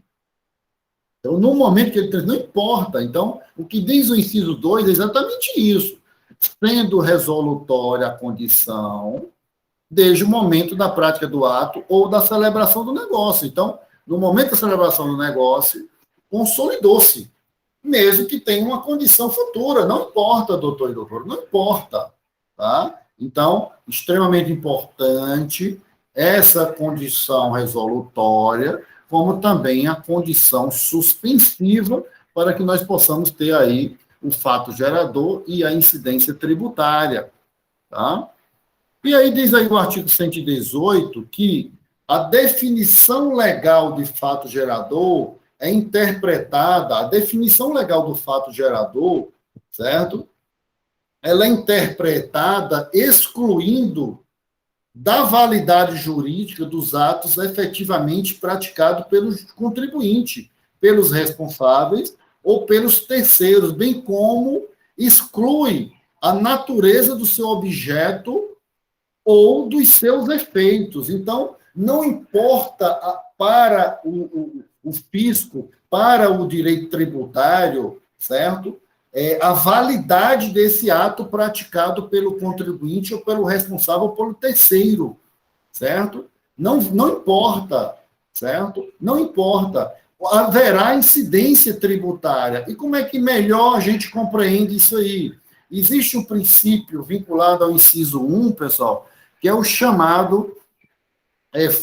Então, no momento que ele transferiu, não importa. Então, o que diz o inciso 2 é exatamente isso. Sendo resolutória a condição, desde o momento da prática do ato ou da celebração do negócio. Então, no momento da celebração do negócio, consolidou-se, mesmo que tenha uma condição futura. Não importa, doutor e doutora, não importa. Tá? Então, extremamente importante essa condição resolutória, como também a condição suspensiva, para que nós possamos ter aí o fato gerador e a incidência tributária. Tá? E aí diz aí o artigo 118 que a definição legal de fato gerador é interpretada, a definição legal do fato gerador, certo? Ela é interpretada excluindo da validade jurídica dos atos efetivamente praticados pelo contribuinte, pelos responsáveis ou pelos terceiros, bem como exclui a natureza do seu objeto ou dos seus efeitos. Então, não importa para o fisco, para o direito tributário, certo? A validade desse ato praticado pelo contribuinte ou pelo responsável ou pelo terceiro, certo? Não importa, certo? Não importa. Haverá incidência tributária. E como é que melhor a gente compreende isso aí? Existe um princípio vinculado ao inciso 1, pessoal, que é o chamado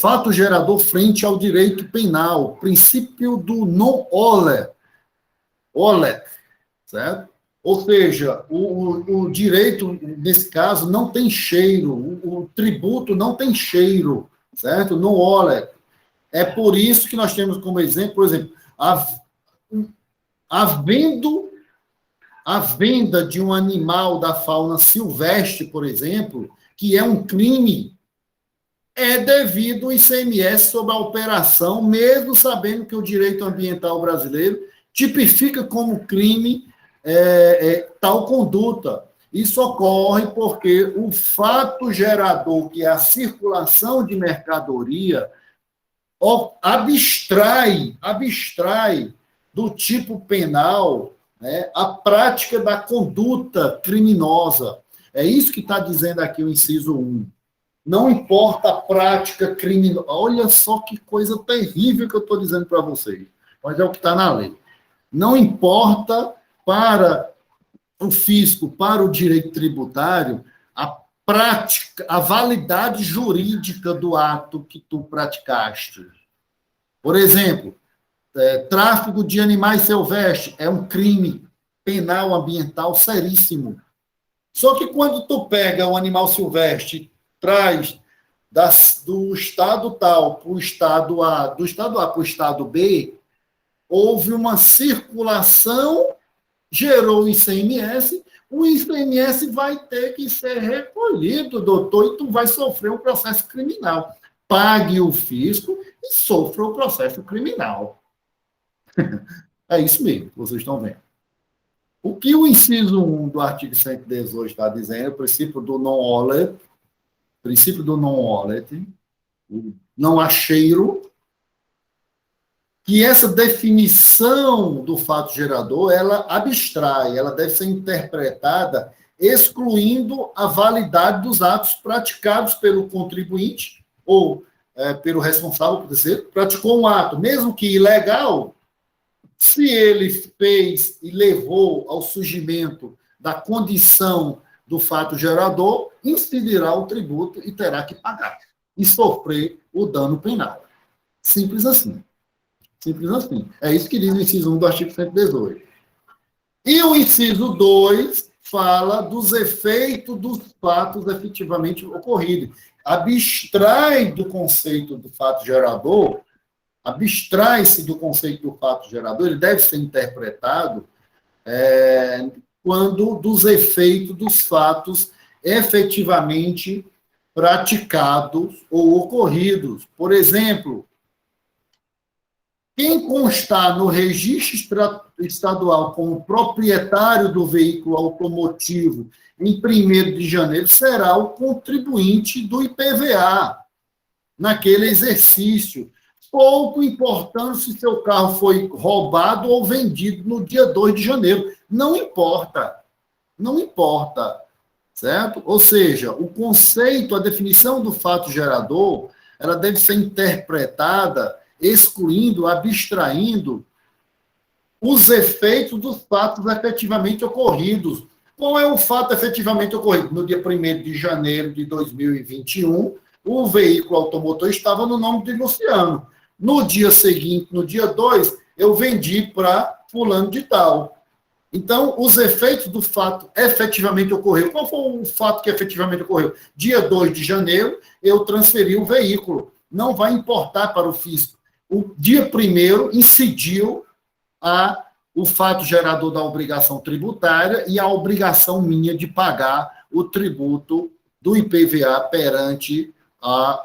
fato gerador frente ao direito penal, princípio do non olet, certo? Ou seja, o direito, nesse caso, não tem cheiro, o tributo não tem cheiro, certo? Non olet. É por isso que nós temos como exemplo, por exemplo, a venda de um animal da fauna silvestre, por exemplo, que é um crime, é devido ao ICMS sobre a operação, mesmo sabendo que o direito ambiental brasileiro tipifica como crime tal conduta. Isso ocorre porque o fato gerador, que é a circulação de mercadoria, abstrai do tipo penal, né, a prática da conduta criminosa. É isso que está dizendo aqui o inciso 1. Não importa a prática criminosa. Olha só que coisa terrível que eu estou dizendo para vocês. Mas é o que está na lei. Não importa para o fisco, para o direito tributário, a prática, a validade jurídica do ato que tu praticaste. Por exemplo, tráfico de animais silvestres é um crime penal ambiental seríssimo. Só que quando tu pega um animal silvestre, traz do estado tal para o estado A, do estado A para o estado B, houve uma circulação, gerou ICMS, o ICMS vai ter que ser recolhido, doutor, e tu vai sofrer um processo criminal. Pague o fisco e sofra o processo criminal. É isso mesmo que vocês estão vendo. O que o inciso 1 do artigo 118 está dizendo, o princípio do non-olet, o não acheiro, que essa definição do fato gerador, ela abstrai, ela deve ser interpretada excluindo a validade dos atos praticados pelo contribuinte ou pelo responsável por dizer, praticou um ato, mesmo que ilegal, se ele fez e levou ao surgimento da condição do fato gerador, incidirá o tributo e terá que pagar e sofrer o dano penal. Simples assim. Simples assim. É isso que diz o inciso 1 do artigo 118. E o inciso 2 fala dos efeitos dos fatos efetivamente ocorridos. Abstrai do conceito do fato gerador, abstrai-se do conceito do fato gerador, ele deve ser interpretado quando dos efeitos dos fatos efetivamente praticados ou ocorridos. Por exemplo, quem constar no registro estadual como proprietário do veículo automotivo em 1º de janeiro será o contribuinte do IPVA naquele exercício, pouco importando se seu carro foi roubado ou vendido no dia 2 de janeiro. Não importa. Não importa. Certo? Ou seja, o conceito, a definição do fato gerador, ela deve ser interpretada excluindo, abstraindo os efeitos dos fatos efetivamente ocorridos. Qual é o fato efetivamente ocorrido? No dia 1º de janeiro de 2021, o veículo automotor estava no nome de Luciano. No dia seguinte, no dia 2, eu vendi para fulano de tal. Então, os efeitos do fato efetivamente ocorreu. Qual foi o fato que efetivamente ocorreu? Dia 2 de janeiro, eu transferi o veículo. Não vai importar para o fisco. O dia 1º incidiu o fato gerador da obrigação tributária e a obrigação minha de pagar o tributo do IPVA perante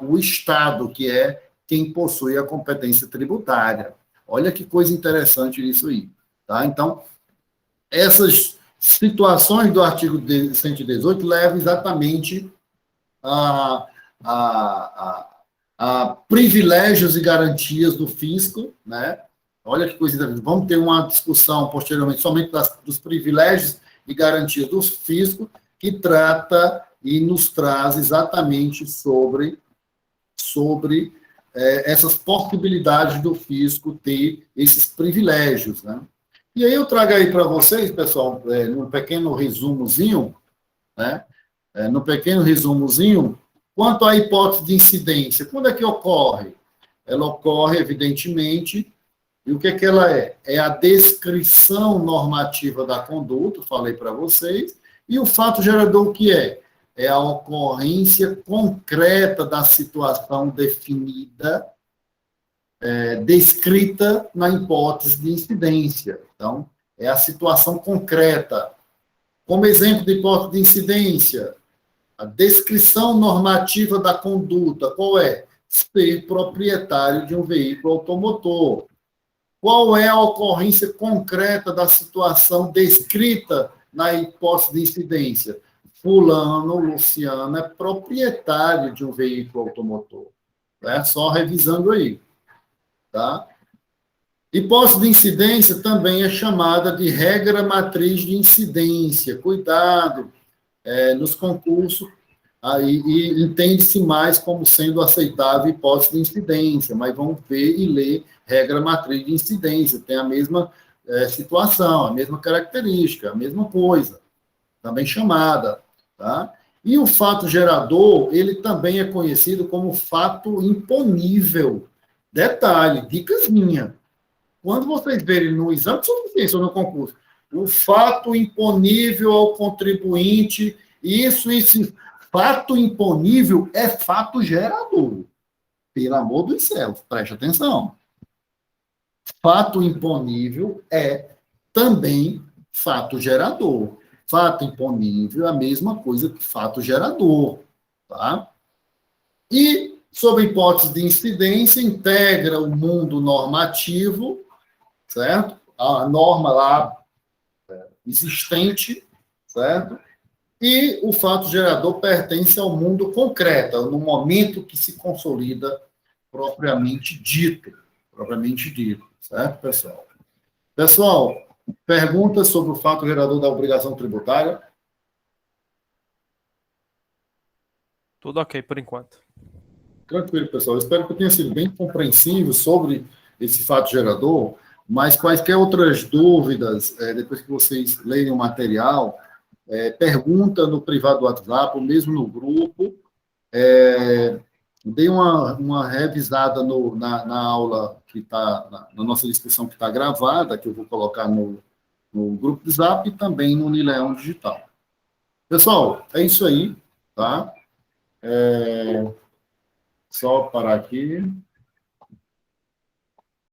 o Estado, que é quem possui a competência tributária. Olha que coisa interessante isso aí. Tá? Então, essas situações do artigo 118 levam exatamente a privilégios e garantias do fisco, né? Olha que coisa interessante. Vamos ter uma discussão posteriormente somente dos privilégios e garantias do fisco, que trata e nos traz exatamente sobre essas possibilidades do fisco ter esses privilégios, né? E aí eu trago aí para vocês, pessoal, num pequeno resumozinho, né? No pequeno resumozinho, quanto à hipótese de incidência, quando é que ocorre? Ela ocorre, evidentemente, e o que é que ela é? É a descrição normativa da conduta, falei para vocês, e o fato gerador, o que é? É a ocorrência concreta da situação definida, descrita na hipótese de incidência. Então, é a situação concreta. Como exemplo de hipótese de incidência, a descrição normativa da conduta, qual é? Ser proprietário de um veículo automotor. Qual é a ocorrência concreta da situação descrita na hipótese de incidência? Fulano, Luciano, é proprietário de um veículo automotor. Só revisando aí. Tá? Hipótese de incidência também é chamada de regra matriz de incidência. Cuidado, nos concursos, e entende-se mais como sendo aceitável hipótese de incidência, mas vamos ver e ler regra matriz de incidência, tem a mesma situação, a mesma característica, a mesma coisa, também chamada. Tá? E o fato gerador, ele também é conhecido como fato imponível. Detalhe, dicas minhas. Quando vocês verem no exame de suficiência ou no concurso, o fato imponível ao contribuinte, isso, fato imponível é fato gerador. Pelo amor dos céus, preste atenção. Fato imponível é também fato gerador. Fato imponível é a mesma coisa que fato gerador, tá? E, sob a hipótese de incidência, integra o mundo normativo, certo? A norma lá existente, certo? E o fato gerador pertence ao mundo concreto, no momento que se consolida propriamente dito, certo, pessoal? Pessoal, perguntas sobre o fato gerador da obrigação tributária? Tudo ok por enquanto. Tranquilo, pessoal. Espero que eu tenha sido bem compreensivo sobre esse fato gerador, mas quaisquer outras dúvidas, depois que vocês lerem o material, pergunta no privado do WhatsApp, ou mesmo no grupo. Dei uma revisada na aula que está, na nossa discussão que está gravada, que eu vou colocar no grupo do Zap e também no Unileão Digital. Pessoal, é isso aí, tá? Só parar aqui.